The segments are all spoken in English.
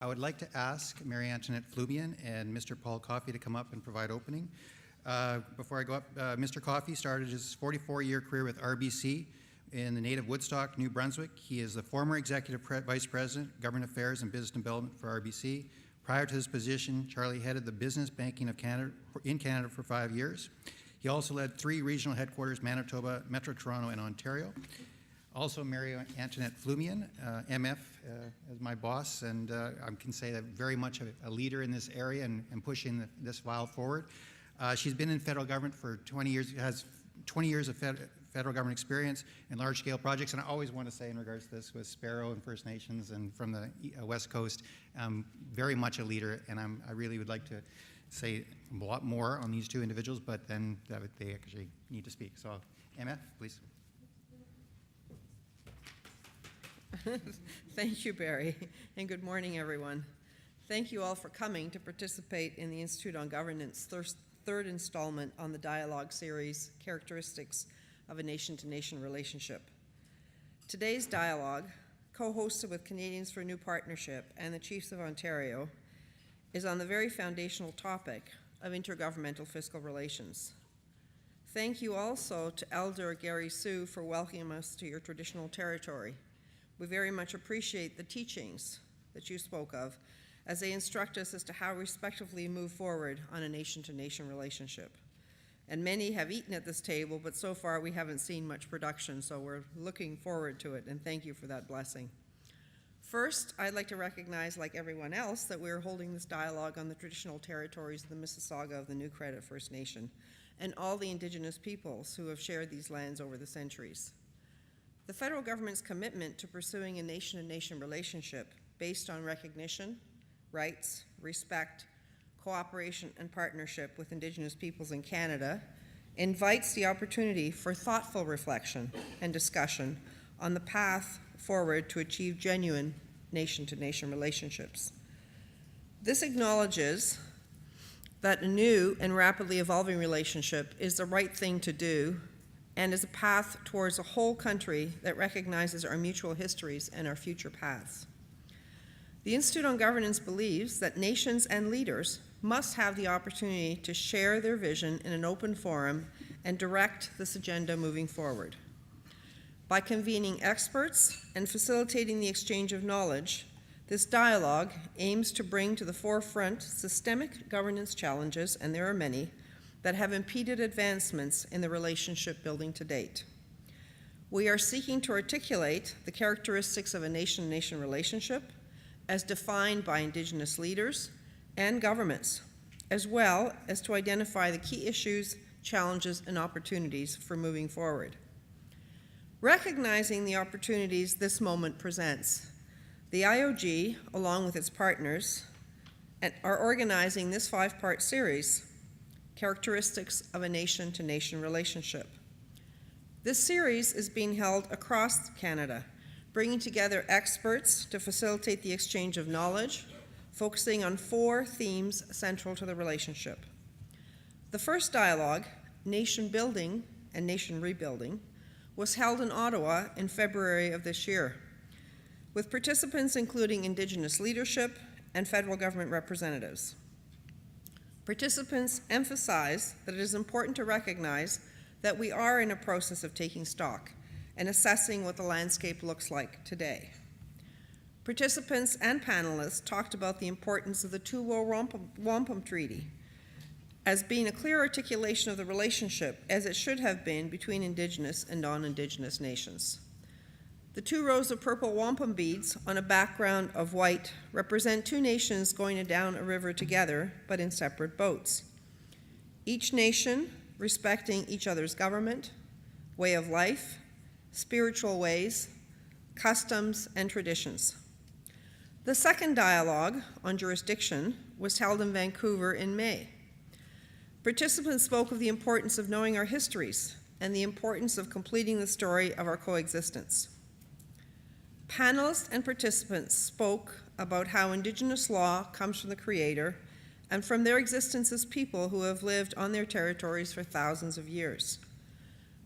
I would like to ask Maryantonett Flumian and Mr. Paul Coffey to come up and provide opening. Before I go up, Mr. Coffey started his 44-year career with RBC in the native Woodstock, New Brunswick. He is the former Executive Vice President, Government Affairs and Business Development for RBC. Prior to this position, Charlie headed the business banking of Canada in Canada for 5 years. He also led 3 regional headquarters, Manitoba, Metro Toronto, and Ontario. Also, Maryantonett Flumian, MF, is my boss, and I can say that very much a leader in this area and pushing this file forward. She's been in federal government for 20 years, has 20 years of federal government experience in large-scale projects, and I always want to say in regards to this with Sparrow and First Nations and from the West Coast, very much a leader, and I really would like to say a lot more on these 2 individuals, but then they actually need to speak. So, MF, please. Thank you, Barry, and good morning, everyone. Thank you all for coming to participate in the Institute on Governance third installment on the dialogue series, Characteristics of a Nation-to-Nation Relationship. Today's dialogue, co-hosted with Canadians for a New Partnership and the Chiefs of Ontario, is on the very foundational topic of intergovernmental fiscal relations. Thank you also to Elder Gary Sue for welcoming us to your traditional territory. We very much appreciate the teachings that you spoke of as they instruct us as to how respectively move forward on a nation-to-nation relationship. And many have eaten at this table, but so far we haven't seen much production, so we're looking forward to it, and thank you for that blessing. First, I'd like to recognize, like everyone else, that we're holding this dialogue on the traditional territories of the Mississauga of the New Credit First Nation and all the Indigenous peoples who have shared these lands over the centuries. The federal government's commitment to pursuing a nation-to-nation relationship based on recognition, rights, respect, cooperation, and partnership with Indigenous peoples in Canada invites the opportunity for thoughtful reflection and discussion on the path forward to achieve genuine nation-to-nation relationships. This acknowledges that a new and rapidly evolving relationship is the right thing to do and is a path towards a whole country that recognizes our mutual histories and our future paths. The Institute on Governance believes that nations and leaders must have the opportunity to share their vision in an open forum and direct this agenda moving forward. By convening experts and facilitating the exchange of knowledge, this dialogue aims to bring to the forefront systemic governance challenges, and there are many, that have impeded advancements in the relationship building to date. We are seeking to articulate the characteristics of a nation-to-nation relationship as defined by Indigenous leaders and governments, as well as to identify the key issues, challenges, and opportunities for moving forward. Recognizing the opportunities this moment presents, the IOG, along with its partners, are organizing this 5-part series, Characteristics of a Nation-to-Nation Relationship. This series is being held across Canada, bringing together experts to facilitate the exchange of knowledge, focusing on 4 themes central to the relationship. The first dialogue, Nation Building and Nation Rebuilding, was held in Ottawa in February of this year, with participants including Indigenous leadership and federal government representatives. Participants emphasize that it is important to recognize that we are in a process of taking stock and assessing what the landscape looks like today. Participants and panelists talked about the importance of the Two-Row Wampum Treaty as being a clear articulation of the relationship as it should have been between Indigenous and non-Indigenous nations. The 2 rows of purple wampum beads on a background of white represent 2 nations going down a river together, but in separate boats. Each nation respecting each other's government, way of life, spiritual ways, customs, and traditions. The second dialogue on jurisdiction was held in Vancouver in May. Participants spoke of the importance of knowing our histories and the importance of completing the story of our coexistence. Panelists and participants spoke about how Indigenous law comes from the Creator and from their existence as people who have lived on their territories for thousands of years.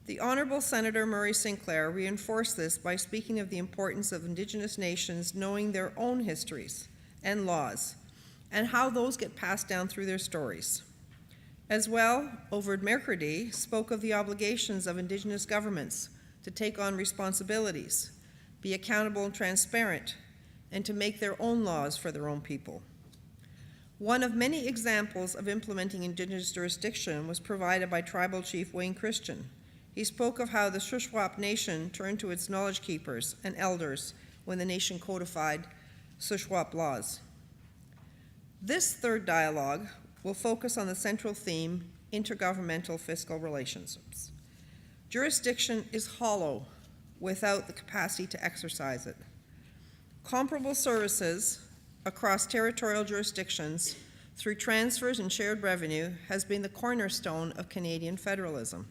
The Honourable Senator Murray Sinclair reinforced this by speaking of the importance of Indigenous nations knowing their own histories and laws, and how those get passed down through their stories. As well, Overd Mercredi spoke of the obligations of Indigenous governments to take on responsibilities, be accountable and transparent, and to make their own laws for their own people. One of many examples of implementing Indigenous jurisdiction was provided by Tribal Chief Wayne Christian. He spoke of how the Shuswap Nation turned to its knowledge keepers and elders when the nation codified Shuswap laws. This third dialogue will focus on the central theme, intergovernmental fiscal relationships. Jurisdiction is hollow without the capacity to exercise it. Comparable services across territorial jurisdictions through transfers and shared revenue has been the cornerstone of Canadian federalism.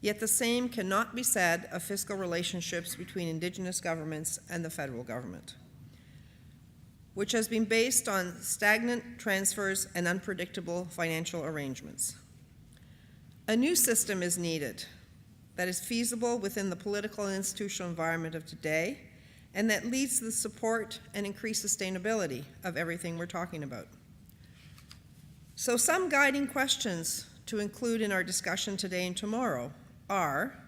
Yet the same cannot be said of fiscal relationships between Indigenous governments and the federal government, which has been based on stagnant transfers and unpredictable financial arrangements. A new system is needed that is feasible within the political and institutional environment of today, and that leads to the support and increased sustainability of everything we're talking about. So some guiding questions to include in our discussion today and tomorrow are,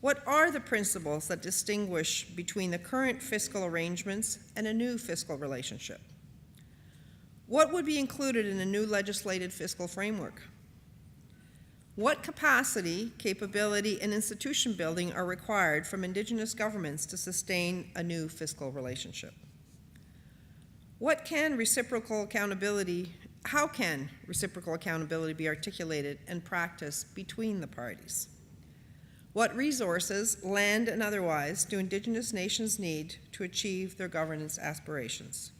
what are the principles that distinguish between the current fiscal arrangements and a new fiscal relationship? What would be included in a new legislated fiscal framework? What capacity, capability, and institution building are required from Indigenous governments to sustain a new fiscal relationship? How can reciprocal accountability be articulated and practiced between the parties? What resources, land and otherwise, do Indigenous nations need to achieve their governance aspirations?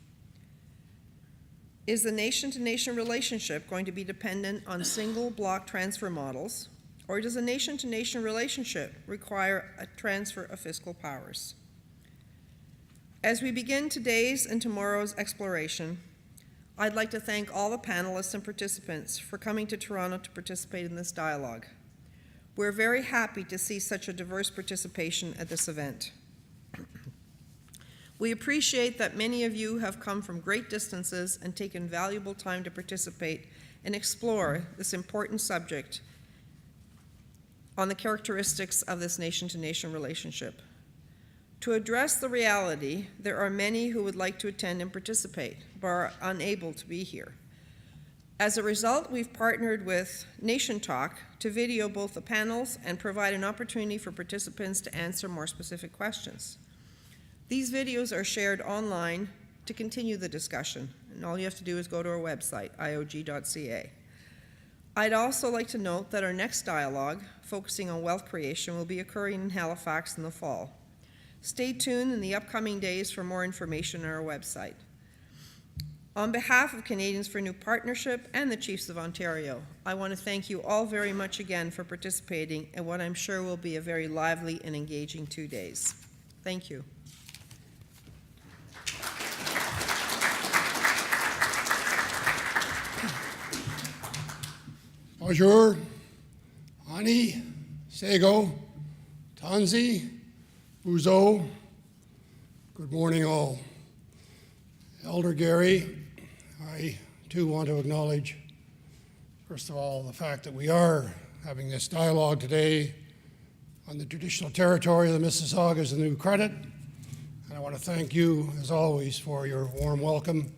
Is the nation-to-nation relationship going to be dependent on single block transfer models, or does a nation-to-nation relationship require a transfer of fiscal powers? As we begin today's and tomorrow's exploration, I'd like to thank all the panelists and participants for coming to Toronto to participate in this dialogue. We're very happy to see such a diverse participation at this event. We appreciate that many of you have come from great distances and taken valuable time to participate and explore this important subject on the characteristics of this nation-to-nation relationship. To address the reality, there are many who would like to attend and participate, but are unable to be here. As a result, we've partnered with Nation Talk to video both the panels and provide an opportunity for participants to answer more specific questions. These videos are shared online to continue the discussion, and all you have to do is go to our website, iog.ca. I'd also like to note that our next dialogue, focusing on wealth creation, will be occurring in Halifax in the fall. Stay tuned in the upcoming days for more information on our website. On behalf of Canadians for New Partnership and the Chiefs of Ontario, I want to thank you all very much again for participating in what I'm sure will be a very lively and engaging 2 days. Thank you. Bonjour, Ani, Sego, Tanzi, Buzo. Good morning all. Elder Gary, I too want to acknowledge, first of all, the fact that we are having this dialogue today on the traditional territory of the Mississaugas and the New Credit. And I want to thank you, as always, for your warm welcome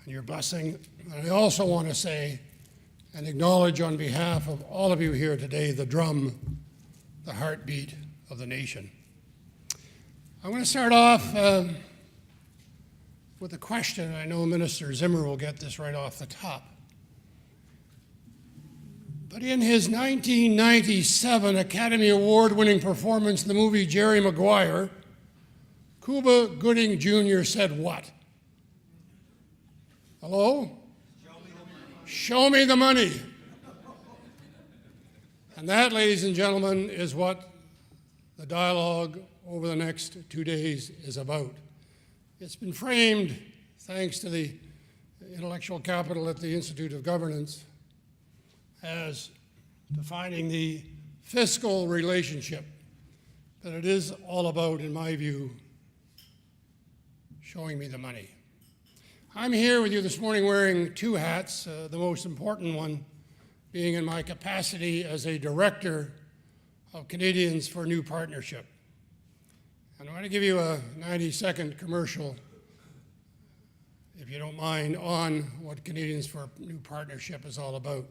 and your blessing. And I also want to say and acknowledge on behalf of all of you here today the drum, the heartbeat of the nation. I'm going to start off with a question. I know Minister Zimmer will get this right off the top. But in his 1997 Academy Award-winning performance in the movie Jerry Maguire, Cuba Gooding Jr. said what? Hello? Show me the money. And that, ladies and gentlemen, is what the dialogue over the next 2 days is about. It's been framed, thanks to the intellectual capital at the Institute of Governance, as defining the fiscal relationship. But it is all about, in my view, showing me the money. I'm here with you this morning wearing two hats, the most important one being in my capacity as a director of Canadians for New Partnership. And I'm going to give you a 90-second commercial, if you don't mind, on what Canadians for New Partnership is all about.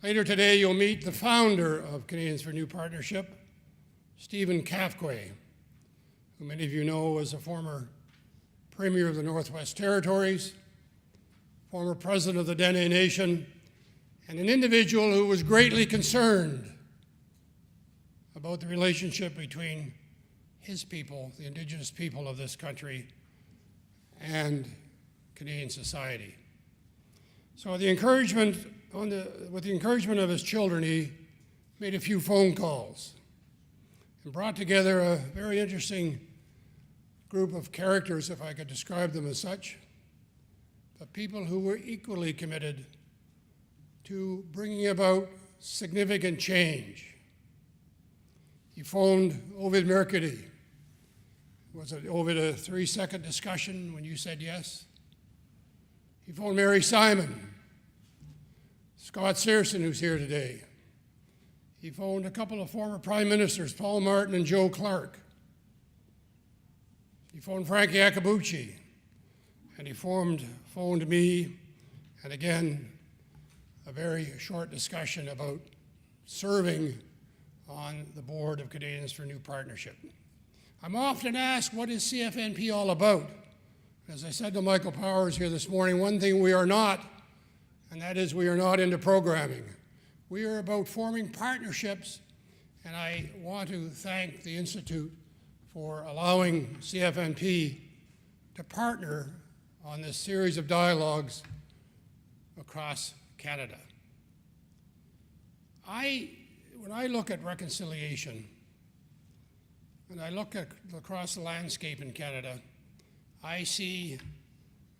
Later today, you'll meet the founder of Canadians for New Partnership, Stephen Quay, who many of you know was a former Premier of the Northwest Territories, former President of the Dene Nation, and an individual who was greatly concerned about the relationship between his people, the Indigenous people of this country, and Canadian society. So with the encouragement of his children, he made a few phone calls and brought together a very interesting group of characters, if I could describe them as such, but people who were equally committed to bringing about significant change. He phoned Ovid Mercady. Was it, Ovid, a 3-second discussion when you said yes? He phoned Mary Simon, Scott Searson, who's here today. He phoned a couple of former prime ministers, Paul Martin and Joe Clark. He phoned Frankie Akabuchi, and he phoned me, and again, a very short discussion about serving on the board of Canadians for New Partnership. I'm often asked, what is CFNP all about? As I said to Michael Powers here this morning, one thing we are not, and that is we are not into programming. We are about forming partnerships, and I want to thank the Institute for allowing CFNP to partner on this series of dialogues across Canada. When I look at reconciliation, and I look across the landscape in Canada, I see,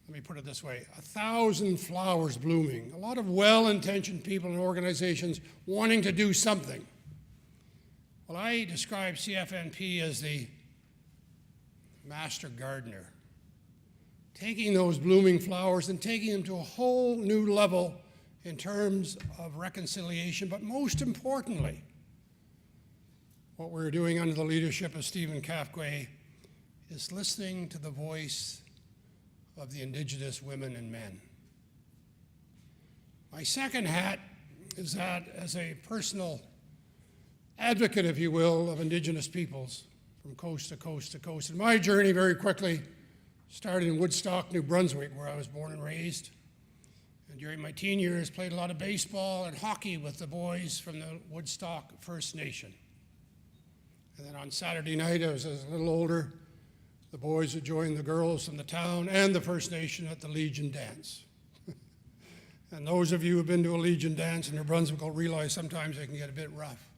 let me put it this way, 1,000 flowers blooming, a lot of well-intentioned people and organizations wanting to do something. Well, I describe CFNP as the master gardener, taking those blooming flowers and taking them to a whole new level in terms of reconciliation, but most importantly, what we're doing under the leadership of Stephen Quay is listening to the voice of the Indigenous women and men. My second hat is that as a personal advocate, if you will, of Indigenous peoples from coast to coast to coast. And my journey very quickly started in Woodstock, New Brunswick, where I was born and raised. And during my teen years, played a lot of baseball and hockey with the boys from the Woodstock First Nation. And then on Saturday night, I was a little older, the boys would join the girls from the town and the First Nation at the Legion Dance. And those of you who have been to a Legion Dance in New Brunswick will realize sometimes they can get a bit rough.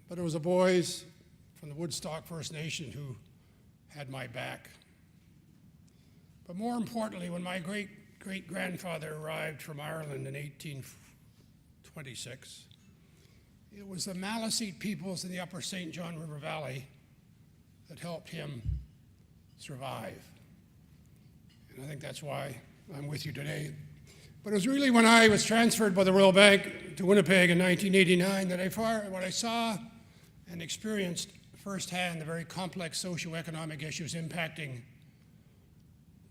But it was the boys from the Woodstock First Nation who had my back. But more importantly, when my great-great-grandfather arrived from Ireland in 1826, it was the Maliseet peoples in the upper St. John River Valley that helped him survive. And I think that's why I'm with you today. But it was really when I was transferred by the Royal Bank to Winnipeg in 1989 that I saw and experienced firsthand the very complex socioeconomic issues impacting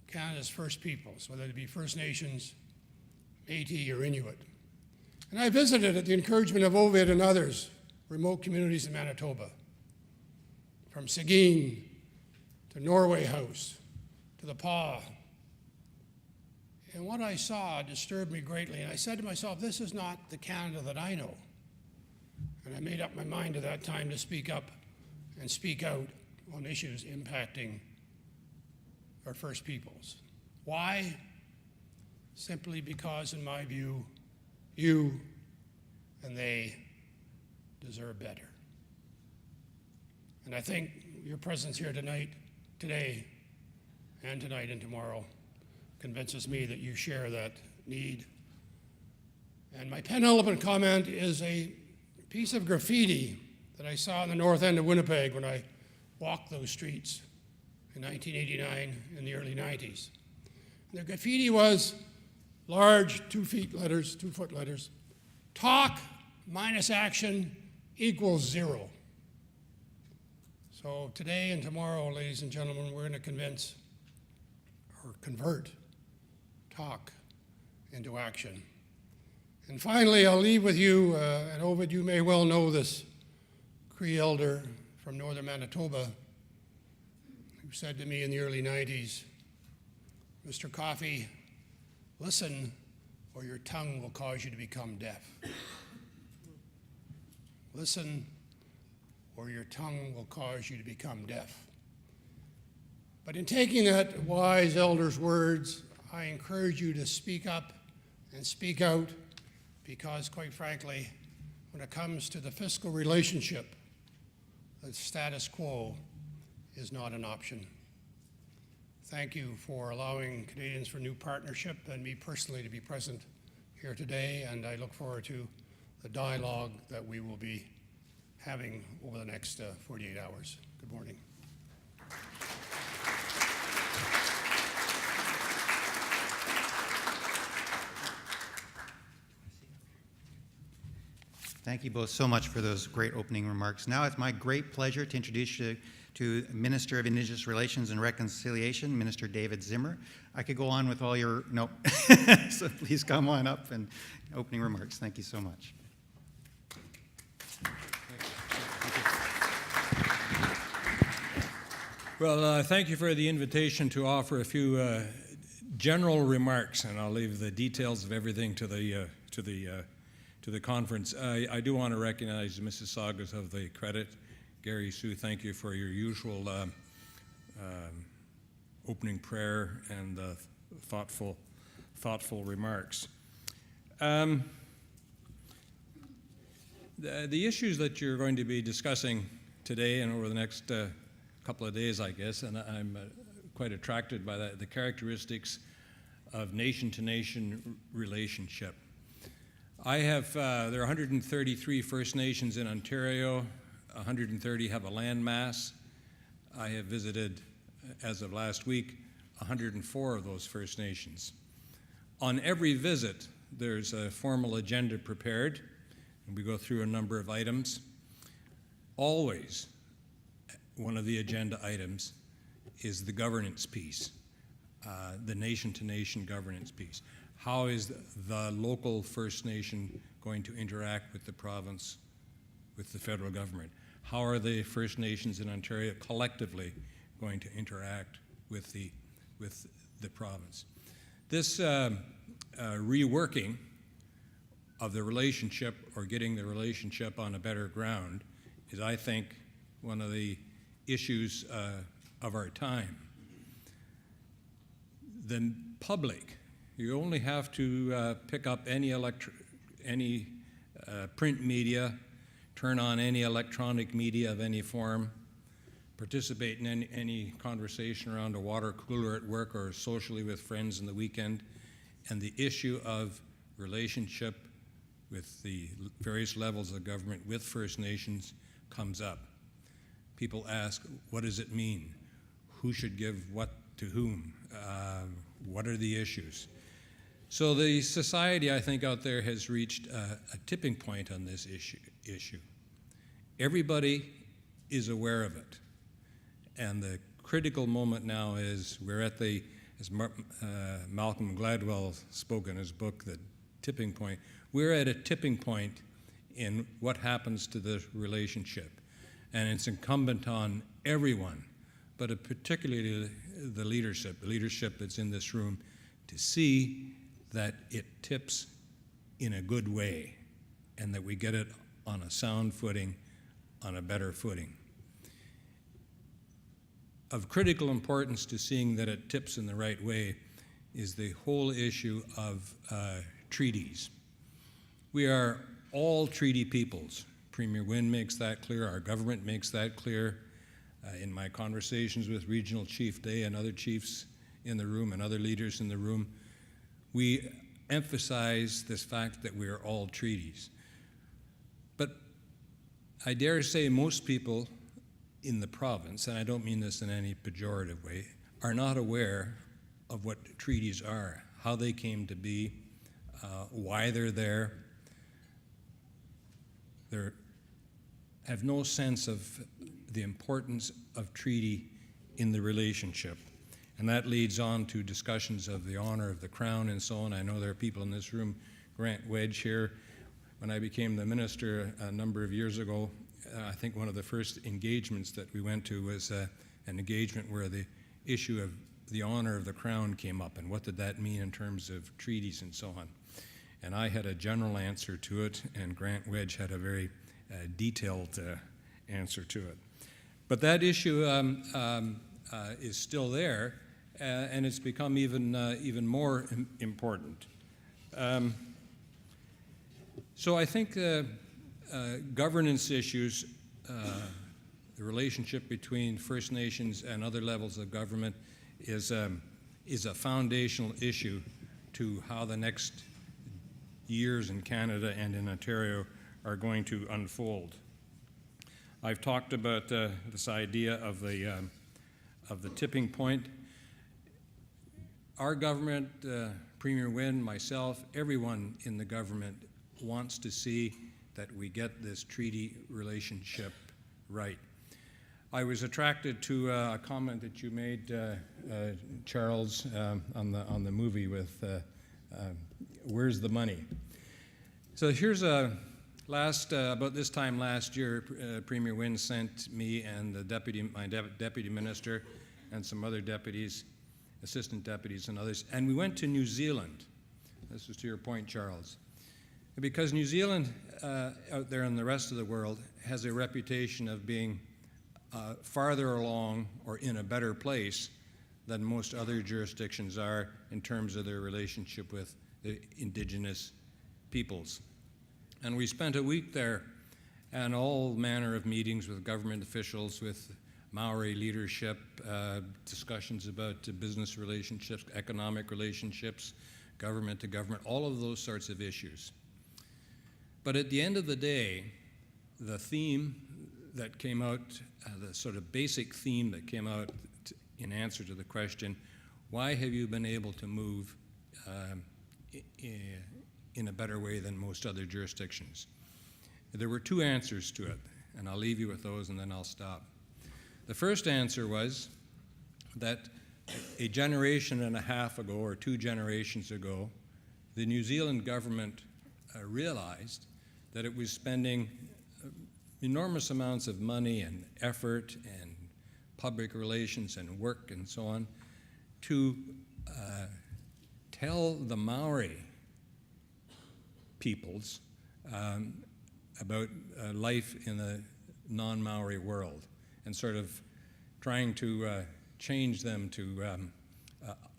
Canada's First Peoples, whether it be First Nations, Métis, or Inuit. And I visited, at the encouragement of Ovid and others, remote communities in Manitoba, from Seguin to Norway House to the Paw. And what I saw disturbed me greatly. And I said to myself, this is not the Canada that I know. And I made up my mind at that time to speak up and speak out on issues impacting our First Peoples. Why? Simply because, in my view, you and they deserve better. And I think your presence here today and tonight and tomorrow convinces me that you share that need. And my penultimate comment is a piece of graffiti that I saw in the north end of Winnipeg when I walked those streets in 1989 and the early 90s. And the graffiti was large 2-foot letters, talk minus action equals 0. So today and tomorrow, ladies and gentlemen, we're going to convert talk into action. And finally, I'll leave with you, and Ovid, you may well know this Cree elder from northern Manitoba who said to me in the early 90s, Mr. Coffey, listen or your tongue will cause you to become deaf. Listen or your tongue will cause you to become deaf. But in taking that wise elder's words, I encourage you to speak up and speak out, because quite frankly, when it comes to the fiscal relationship, the status quo is not an option. Thank you for allowing Canadians for New Partnership and me personally to be present here today, and I look forward to the dialogue that we will be having over the next 48 hours. Good morning. Thank you both so much for those great opening remarks. Now it's my great pleasure to introduce you to Minister of Indigenous Relations and Reconciliation, Minister David Zimmer. I could go on with all your, no, so please come on up and opening remarks. Thank you so much. Well, thank you for the invitation to offer a few general remarks, and I'll leave the details of everything to the conference. I do want to recognize the Mississaugas of the credit. Gary, Sue, thank you for your usual opening prayer and thoughtful remarks. The issues that you're going to be discussing today and over the next couple of days, I guess, and I'm quite attracted by that, the characteristics of nation-to-nation relationship. There are 133 First Nations in Ontario. 130 have a land mass. I have visited, as of last week, 104 of those First Nations. On every visit, there's a formal agenda prepared, and we go through a number of items. Always, one of the agenda items is the governance piece, the nation-to-nation governance piece. How is the local First Nation going to interact with the province, with the federal government? How are the First Nations in Ontario collectively going to interact with the province? This reworking of the relationship, or getting the relationship on a better ground, is, I think, one of the issues of our time. The public, you only have to pick up any print media, turn on any electronic media of any form, participate in any conversation around a water cooler at work or socially with friends in the weekend, and the issue of relationship with the various levels of government with First Nations comes up. People ask, what does it mean? Who should give what to whom? What are the issues? So the society, I think, out there has reached a tipping point on this issue. Everybody is aware of it. And the critical moment now is we're at the, as Malcolm Gladwell spoke in his book, The Tipping Point, we're at a tipping point in what happens to the relationship. And it's incumbent on everyone, but particularly the leadership that's in this room, to see that it tips in a good way and that we get it on a sound footing, on a better footing. Of critical importance to seeing that it tips in the right way is the whole issue of treaties. We are all treaty peoples. Premier Wynne makes that clear, our government makes that clear. In my conversations with Regional Chief Day and other chiefs in the room and other leaders in the room, we emphasize this fact that we are all treaties. But I dare say most people in the province, and I don't mean this in any pejorative way, are not aware of what treaties are, how they came to be, why they're there. They have no sense of the importance of treaty in the relationship. And that leads on to discussions of the honor of the crown and so on. I know there are people in this room, Grant Wedge here. When I became the minister a number of years ago, I think one of the first engagements that we went to was an engagement where the issue of the honor of the crown came up and what did that mean in terms of treaties and so on. And I had a general answer to it, and Grant Wedge had a very detailed answer to it. But that issue is still there, and it's become even more important. So I think governance issues, the relationship between First Nations and other levels of government is a foundational issue to how the next years in Canada and in Ontario are going to unfold. I've talked about this idea of the tipping point. Our government, Premier Wynne, myself, everyone in the government wants to see that we get this treaty relationship right. I was attracted to a comment that you made, Charles, on the movie with Where's the Money? So here's about this time last year, Premier Wynne sent me and my deputy minister and some other deputies, assistant deputies and others, and we went to New Zealand. This was to your point, Charles. Because New Zealand, out there in the rest of the world, has a reputation of being farther along or in a better place than most other jurisdictions are in terms of their relationship with the Indigenous peoples. And we spent a week there and all manner of meetings with government officials, with Maori leadership, discussions about business relationships, economic relationships, government to government, all of those sorts of issues. But at the end of the day, the theme that came out, the sort of basic theme that came out in answer to the question, why have you been able to move in a better way than most other jurisdictions? There were two answers to it, and I'll leave you with those and then I'll stop. The first answer was that a generation and a half ago, or 2 generations ago, the New Zealand government realized that it was spending enormous amounts of money and effort and public relations and work and so on to tell the Maori peoples about life in the non-Maori world and sort of trying to change them to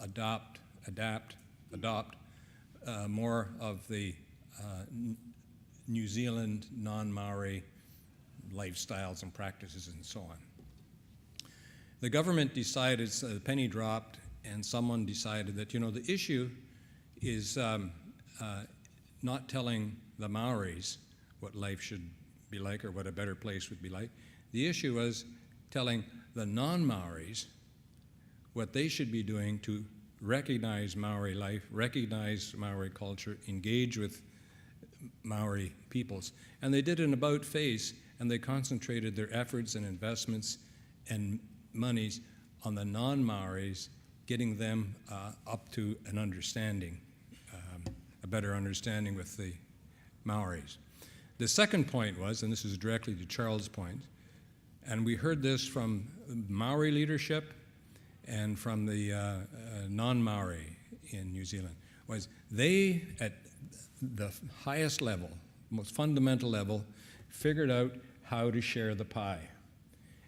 adopt more of the New Zealand non-Maori lifestyles and practices and so on. The government decided, the penny dropped, and someone decided that, the issue is not telling the Maoris what life should be like or what a better place would be like. The issue was telling the non-Maoris what they should be doing to recognize Maori life, recognize Maori culture, engage with Maori peoples. And they did an about-face, and they concentrated their efforts and investments and monies on the non-Maoris, getting them up to an understanding, a better understanding with the Maoris. The second point was, and this is directly to Charles' point, and we heard this from Maori leadership and from the non-Maori in New Zealand, was they, at the highest level, most fundamental level, figured out how to share the pie.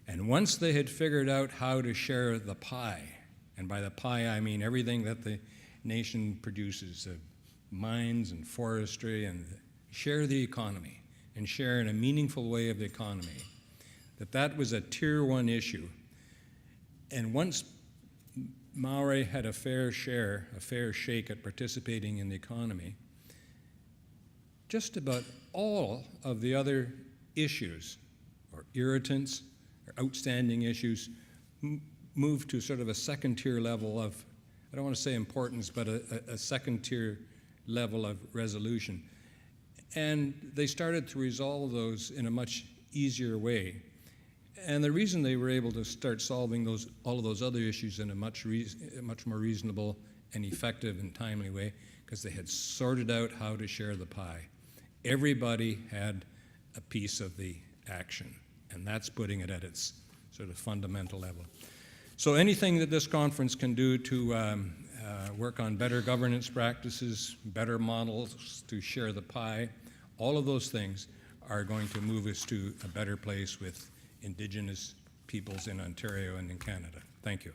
And once they had figured out how to share the pie, and by the pie I mean everything that the nation produces, mines and forestry, and share the economy, and share in a meaningful way of the economy, that was a tier 1 issue. And once Maori had a fair share, a fair shake at participating in the economy, just about all of the other issues, or irritants, or outstanding issues, moved to sort of a second-tier level of I don't want to say importance, but a second-tier level of resolution. And they started to resolve those in a much easier way. And the reason they were able to start solving all of those other issues in a much more reasonable and effective and timely way, because they had sorted out how to share the pie. Everybody had a piece of the action, and that's putting it at its sort of fundamental level. So anything that this conference can do to work on better governance practices, better models to share the pie, all of those things are going to move us to a better place with Indigenous peoples in Ontario and in Canada. Thank you.